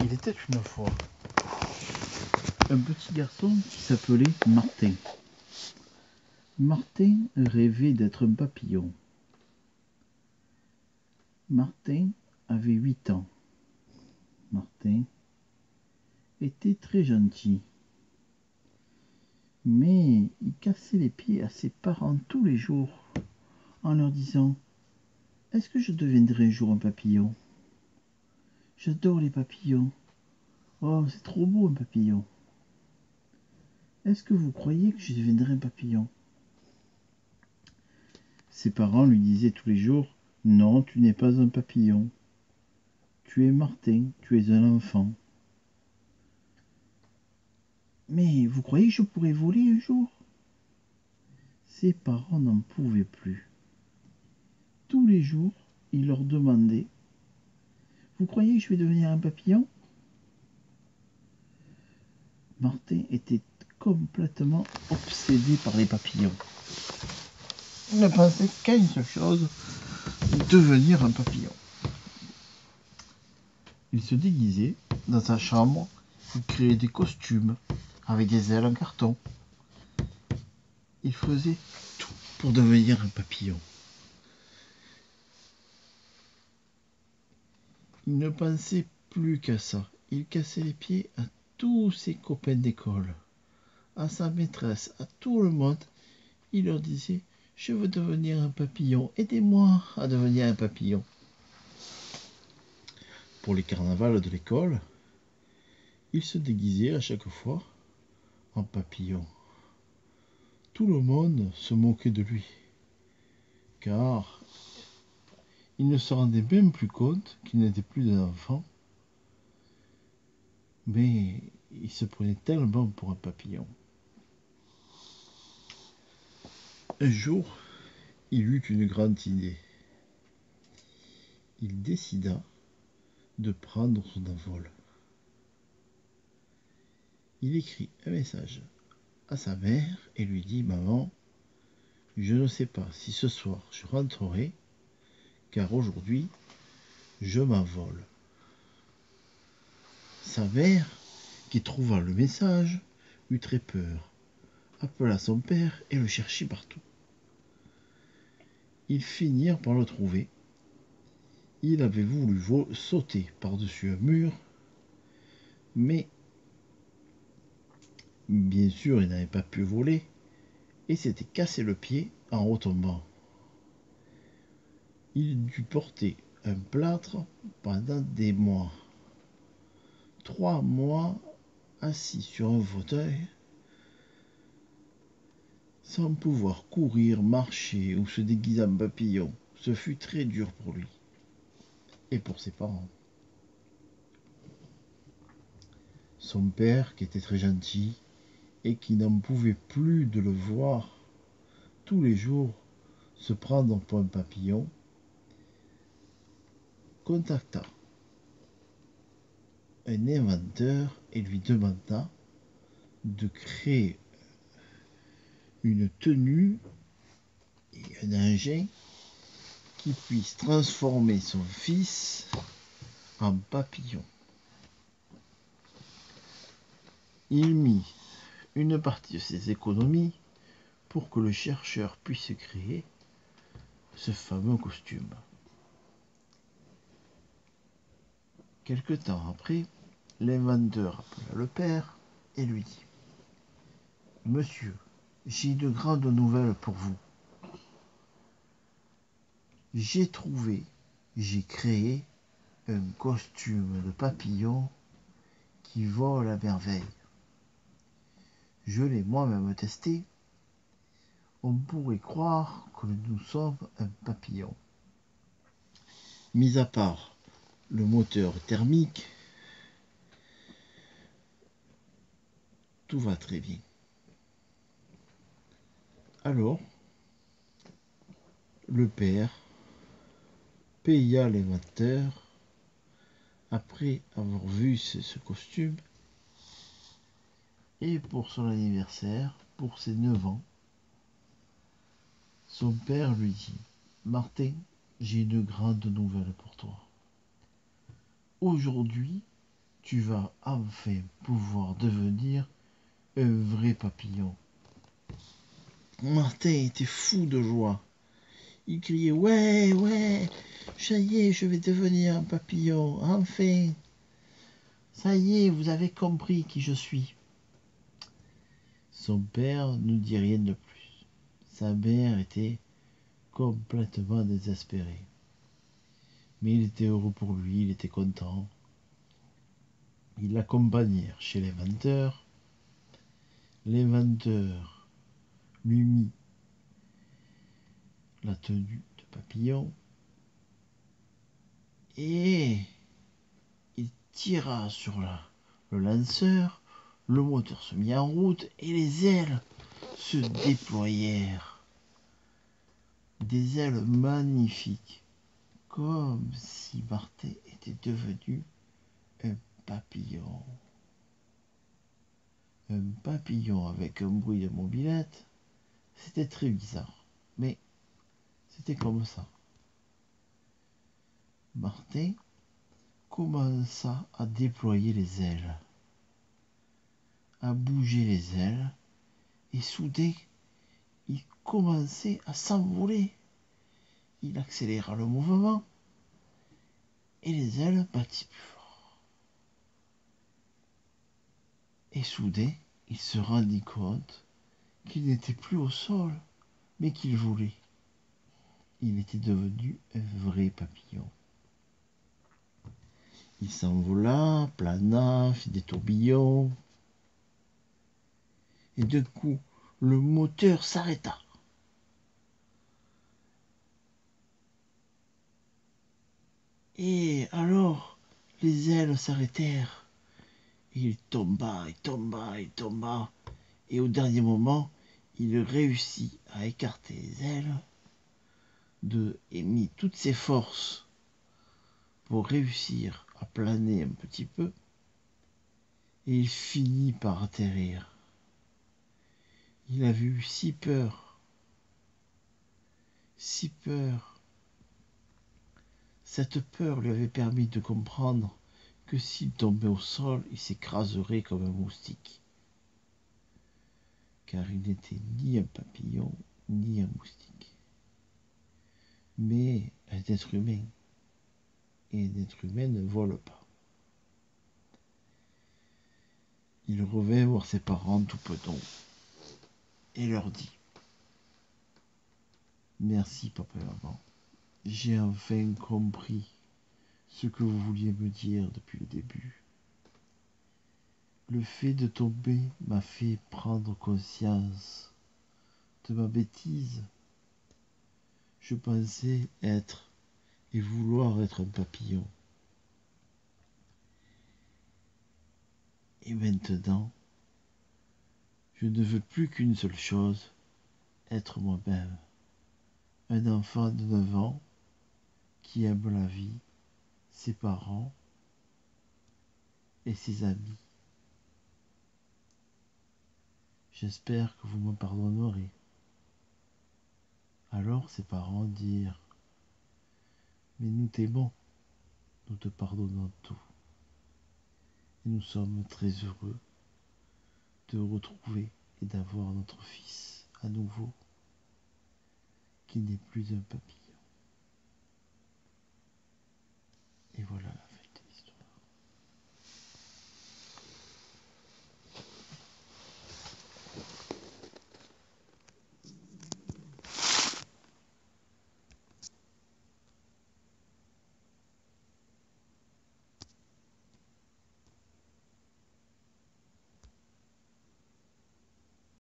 Il était une fois un petit garçon qui s'appelait Martin. Martin rêvait d'être un papillon. Martin avait 8 ans. Martin était très gentil, mais il cassait les pieds à ses parents tous les jours en leur disant « Est-ce que je deviendrai un jour un papillon? J'adore les papillons. Oh, c'est trop beau un papillon. Est-ce que vous croyez que je deviendrai un papillon ?» Ses parents lui disaient tous les jours « Non, tu n'es pas un papillon. Tu es Martin, tu es un enfant. » « Mais vous croyez que je pourrais voler un jour ?» Ses parents n'en pouvaient plus. Tous les jours, il leur demandait « Vous croyez que je vais devenir un papillon ?» Martin était complètement obsédé par les papillons. Il ne pensait qu'à une seule chose, devenir un papillon. Il se déguisait dans sa chambre, il créait des costumes avec des ailes en carton. Il faisait tout pour devenir un papillon. Il ne pensait plus qu'à ça. Il cassait les pieds à tous ses copains d'école, à sa maîtresse, à tout le monde. Il leur disait « Je veux devenir un papillon, aidez-moi à devenir un papillon. » Pour les carnavals de l'école, il se déguisait à chaque fois en papillon. Tout le monde se moquait de lui, car il ne se rendait même plus compte qu'il n'était plus un enfant, mais il se prenait tellement pour un papillon. Un jour, il eut une grande idée. Il décida de prendre son envol. Il écrit un message à sa mère et lui dit « Maman, je ne sais pas si ce soir je rentrerai, car aujourd'hui, je m'envole. » Sa mère, qui trouva le message, eut très peur, appela son père et le chercha partout. Ils finirent par le trouver. Il avait voulu sauter par-dessus un mur, mais bien sûr il n'avait pas pu voler et s'était cassé le pied en retombant. Il dut porter un plâtre pendant des mois. 3 mois assis sur un fauteuil, sans pouvoir courir, marcher ou se déguiser en papillon. Ce fut très dur pour lui et pour ses parents. Son père, qui était très gentil et qui n'en pouvait plus de le voir tous les jours se prendre pour un papillon, contacta un inventeur et lui demanda de créer une tenue et un engin qui puisse transformer son fils en papillon. Il mit une partie de ses économies pour que le chercheur puisse créer ce fameux costume. Quelque temps après, l'inventeur appela le père et lui dit « Monsieur, j'ai de grandes nouvelles pour vous. J'ai créé un costume de papillon qui vole à merveille. Je l'ai moi-même testé. On pourrait croire que nous sommes un papillon. Mis à part le moteur thermique, tout va très bien. » Alors, le père paya l'inventeur après avoir vu ce costume, et pour son anniversaire, pour ses 9 ans, son père lui dit « Martin, j'ai une grande nouvelle pour toi. Aujourd'hui, tu vas enfin pouvoir devenir un vrai papillon. Martin était fou de joie. Il criait: ouais, ouais, ça y est, je vais devenir un papillon, enfin. Ça y est, vous avez compris qui je suis. Son père ne dit rien de plus. Sa mère était complètement désespérée. Mais il était heureux pour lui, il était content. Ils l'accompagnèrent chez l'inventeur. L'inventeur lui mit la tenue de papillon et il tira sur le lanceur. Le moteur se mit en route et les ailes se déployèrent. Des ailes magnifiques, comme si Martin était devenu un papillon. Un papillon avec un bruit de mobilette, c'était très bizarre, mais c'était comme ça. Martin commença à déployer les ailes, à bouger les ailes, et soudain, il commençait à s'envoler. Il accéléra le mouvement, et les ailes battirent plus fort. Et soudain, il se rendit compte qu'il n'était plus au sol, mais qu'il volait. Il était devenu un vrai papillon. Il s'envola, plana, fit des tourbillons. Et d'un coup, le moteur s'arrêta. Et alors, les ailes s'arrêtèrent. Il tomba, il tomba, il tomba. Et au dernier moment, il réussit à écarter les ailes et mit toutes ses forces pour réussir à planer un petit peu. Et il finit par atterrir. Il avait eu si peur. Si peur. Cette peur lui avait permis de comprendre que s'il tombait au sol, il s'écraserait comme un moustique. Car il n'était ni un papillon, ni un moustique, mais un être humain. Et un être humain ne vole pas. Il revint voir ses parents tout penaud et leur dit: merci papa et maman, j'ai enfin compris ce que vous vouliez me dire depuis le début. Le fait de tomber m'a fait prendre conscience de ma bêtise. Je pensais être et vouloir être un papillon. Et maintenant, je ne veux plus qu'une seule chose, être moi-même. Un enfant de 9 ans qui aime la vie, ses parents et ses amis. J'espère que vous me pardonnerez. Alors ses parents dirent: mais nous t'aimons, nous te pardonnons tout. Et nous sommes très heureux de retrouver et d'avoir notre fils à nouveau, qui n'est plus un papillon. Et voilà.